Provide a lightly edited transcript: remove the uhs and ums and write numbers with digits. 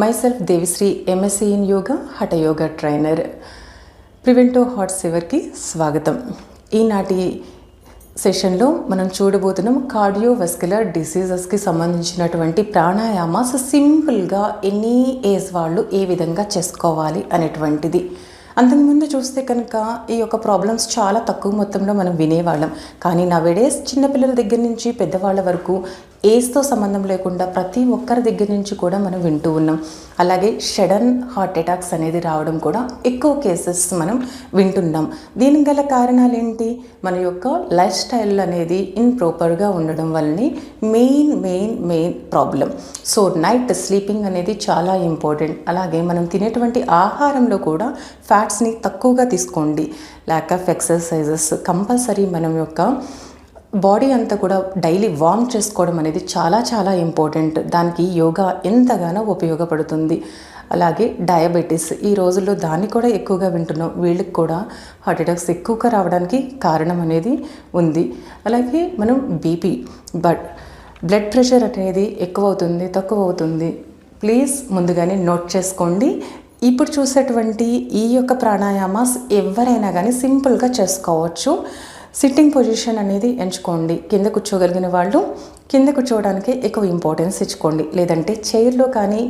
myself Devisri, MSc in Yoga, Hatha Yoga trainer. Preventive heart ఫీవర్కి స్వాగతం. ఈనాటి సెషన్లో మనం చూడబోతున్నాం కార్డియోవాస్కులర్ డిసీజెస్కి సంబంధించినటువంటి ప్రాణాయామాస్ సింపుల్గా ఎనీ ఏజ్ వాళ్ళు ఏ విధంగా చేసుకోవాలి అనేటువంటిది. అంతకుముందు చూస్తే కనుక ఈ యొక్క ప్రాబ్లమ్స్ చాలా తక్కువ మొత్తంలో మనం వినేవాళ్ళం. కానీ నవేడేస్ చిన్నపిల్లల దగ్గర నుంచి పెద్దవాళ్ళ వరకు ఏజ్తో సంబంధం లేకుండా ప్రతి ఒక్కరి దగ్గర నుంచి కూడా మనం వింటూ ఉన్నాం. అలాగే సడన్ హార్ట్ అటాక్స్ అనేది రావడం కూడా ఎక్కువ కేసెస్ మనం వింటున్నాం. దీనికి గల కారణాలు ఏంటి? మన యొక్క లైఫ్ స్టైల్ అనేది ఇంప్రాపర్గా ఉండడం వల్లనే main problem. So night sleeping అనేది చాలా ఇంపార్టెంట్. అలాగే మనం తినేటువంటి ఆహారంలో కూడా ఫ్యాట్స్ని తక్కువగా తీసుకోండి. Lack of exercises compulsory. మనం యొక్క బాడీ అంతా కూడా డైలీ వార్మ్ చేసుకోవడం అనేది చాలా ఇంపార్టెంట్. దానికి యోగా ఎంతగానో ఉపయోగపడుతుంది. అలాగే డయాబెటీస్ ఈ రోజుల్లో దాన్ని కూడా ఎక్కువగా వింటున్నాం. వీళ్ళకి కూడా హార్ట్ అటాక్స్ ఎక్కువగా రావడానికి కారణం అనేది ఉంది. అలాగే మనం బీపీ బ్లడ్ ప్రెషర్ అనేది ఎక్కువ అవుతుంది, తక్కువ అవుతుంది. ప్లీజ్ ముందుగానే నోట్ చేసుకోండి. ఇప్పుడు చూసేటువంటి ఈ యొక్క ప్రాణాయామాస్ ఎవరైనా కానీ సింపుల్గా చేసుకోవచ్చు. సిట్టింగ్ పొజిషన్ అనేది ఎంచుకోండి. కింద కూర్చోగలిగిన వాళ్ళు కింద కూర్చోవడానికి ఎక్కువ ఇంపార్టెన్స్ ఇచ్చుకోండి. లేదంటే చైర్లో కానీ